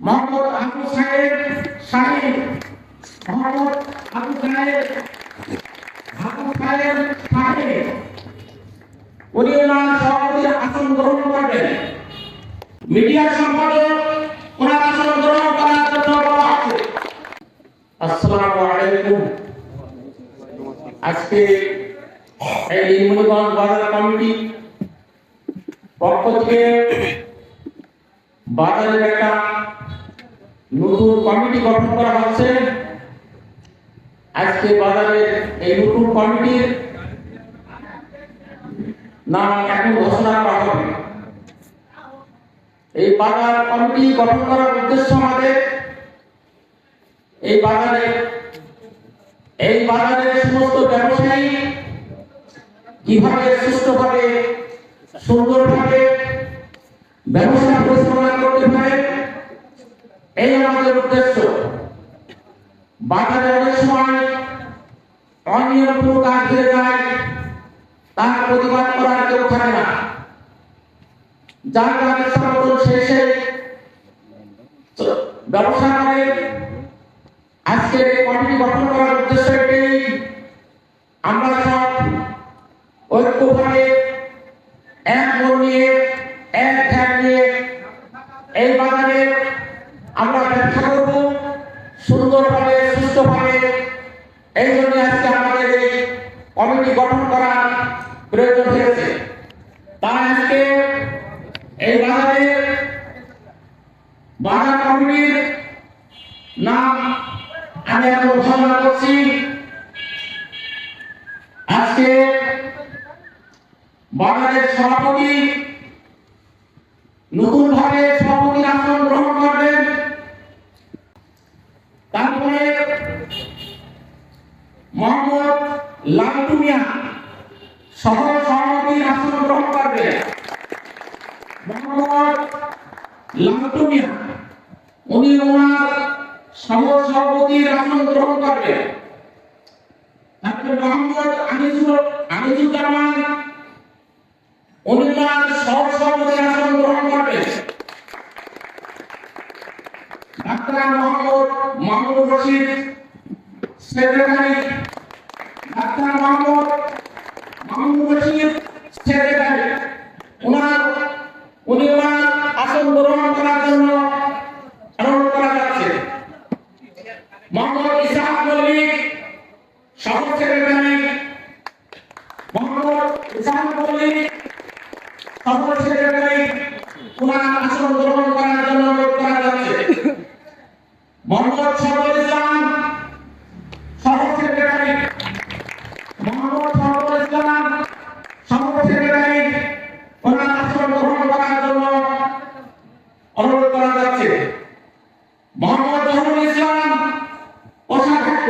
মোহাম্মদ আবু সাহেব শাহিন, মোহাম্মদ আবু সাহেব শাহিন উনি ওনার সভাপতির আসন গ্রহণ করবেন। মিডিয়া সম্পাদক ওনার আসন গ্রহণ করার জন্য বলা হচ্ছে। আসসালামু আলাইকুম। আজকে এই নির্মলগঞ্জ বাজার কমিটি পক্ষ থেকে বাজারের একটা নতুন কমিটি গঠন করা হচ্ছে। আজকে বাজারের এই নতুন কমিটির নাম এখন ঘোষণা করা হবে। এই বাজার কমিটি গঠন করার উদ্দেশ্য আমাদের এই বাজারের সমস্ত ব্যবসায়ী কিভাবে সুষ্ঠুভাবে সুন্দরভাবে ব্যবসা পরিচালনা করতে পারে, এই আমাদের উদ্দেশ্য। বাজারে অনেক সময় অনিয়মপূর্ণ কাজ ঘটে যায়, তার প্রতিবাদ করার কেউ থাকে না। যার কাজের সমর্থন শেষে ব্যবসা করে। আজকে কমিটি গঠন করার উদ্দেশ্য এটাই, আমরা সব ঐক্যভাবে এক মন নিয়ে এক ধ্যান নিয়ে এই বাজারে আমরা ব্যবসা করব সুন্দরভাবে সুস্থভাবে। এই জন্য আজকে আমাদের এই কমিটি গঠন করার প্রয়োজন হয়েছে। তাই আজকে এই বাজার কমিটির নাম আমি এখন ঘোষণা করছি। আজকে বাজারের সভাপতি নতুন ভাবে সভাপতির আসন গ্রহণ করবেন। তারপরে মোহাম্মদ লালটু মিয়া সহ সভাপতির আসন গ্রহণ করবেন। মোহাম্মদ লালটু মিয়া উনি ওনার সহ সভাপতির আসন গ্রহণ করবেন। তারপরে মোহাম্মদ আনিসুজ্জামান উনি ওনার সহ সভাপতির আসন গ্রহণ করবেন। Doctor Mohammad Mahmud Rashid secretary, doctor Mohammad Mahmud Rashid secretary উনি ওনার আসন গ্রহণ করার জন্য অনুরোধ করা যাচ্ছে। মোহাম্মদ ইসহাক মল্লিক সহ সেক্রেটারি, মোহাম্মদ ইসহাক মল্লিক সহ সেক্রেটারি ওনার আসন গ্রহণ করার জন্য অনুরোধ করা যাচ্ছে। মোহাম্মদ সরফুল ইসলাম সহ সেক্রেটারি, মোহাম্মদ সরফুল ইসলাম সহ সেক্রেটারি ওনার আসন গ্রহণ করার জন্য অনুরোধ করা যাচ্ছে। মোহাম্মদ জহুরুল ইসলাম কোষাধ্যক্ষ,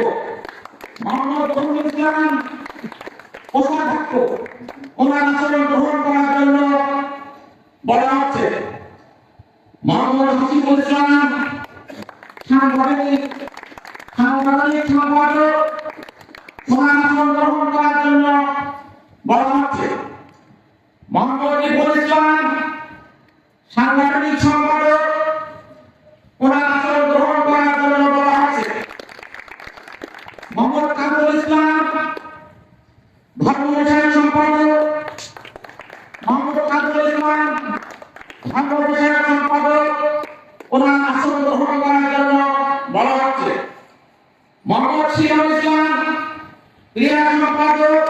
মোহাম্মদ জহুরুল ইসলাম কোষাধ্যক্ষ ওনার আসন গ্রহণ করার জন্য বলা হচ্ছে। মোহাম্মদ হাসিবুল ইসলাম সাংগঠনিক সম্পাদক ওনার আসন গ্রহণ করার জন্য বলা হচ্ছে। মোহাম্মদ ইকবাল ইসলাম সাংগঠনিক সম্পাদক ওনার আসন গ্রহণ করার জন্য বলা হচ্ছে। মোহাম্মদ কামরুল ইসলাম ধর্ম বিষয়ক সম্পাদক, মোহাম্মদ কামরুল ইসলাম ধর্ম বিষয়ক সম্পাদক ওনার আসন গ্রহণ করার জন্য বলা হচ্ছে। মোহাম্মদ সিরাজ ইসলাম ক্রীড়া সম্পাদক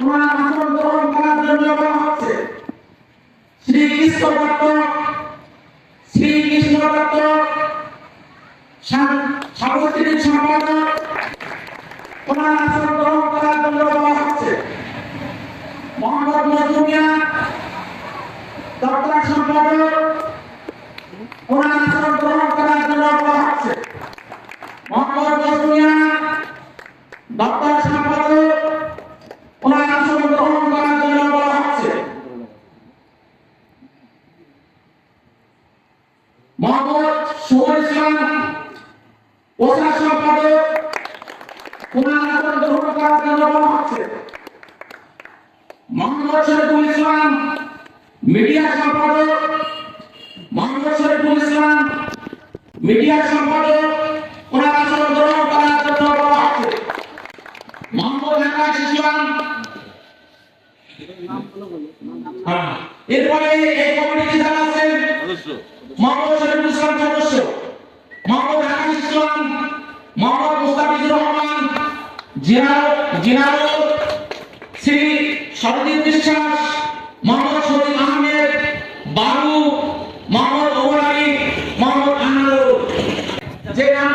ওনার আসন গ্রহণ করার জন্য বলা হচ্ছে। শ্রীকৃষ্ণ দত্ত সাংস্কৃতিক সম্পাদক ওনার আসন গ্রহণ করার জন্য বলা হচ্ছে। মোহাম্মদ নজরুল মিয়া দপ্তর সম্পাদক ওনার আসন গ্রহণ করার জন্য বলা হচ্ছে। মোহাম্মদ নজরুল মিয়া দপ্তর সম্পাদক ওনার আসন গ্রহণ করার জন্য বলা হচ্ছে। মোহাম্মদ সুমন ইসলাম প্রচার সম্পাদক ওনার আসন গ্রহণ করার জন্য বলা হচ্ছে। মোহাম্মদ শরীফুল ইসলাম মিডিয়া সম্পাদক, মোহাম্মদ শরীফুল ইসলাম মিডিয়া সম্পাদক ওনার আসন গ্রহণ করার জন্য বলা হচ্ছে। মোহাম্মদ আকাশ ইসলাম। এরপরে এই কমিটিতে যারা আছেন মোহাম্মদ শরীফুল ইসলাম সদস্য, মোহাম্মদ আকাশ ইসলাম, মোহাম্মদ মুস্তাফিজুর রহমান, জিনারুল, শ্রী সরজিৎ বিশ্বাস, মোহাম্মদ শরীফ আহমেদ, বাবু, মোহাম্মদ ওমর আলী, মোহাম্মদ আনারুল। যে নাম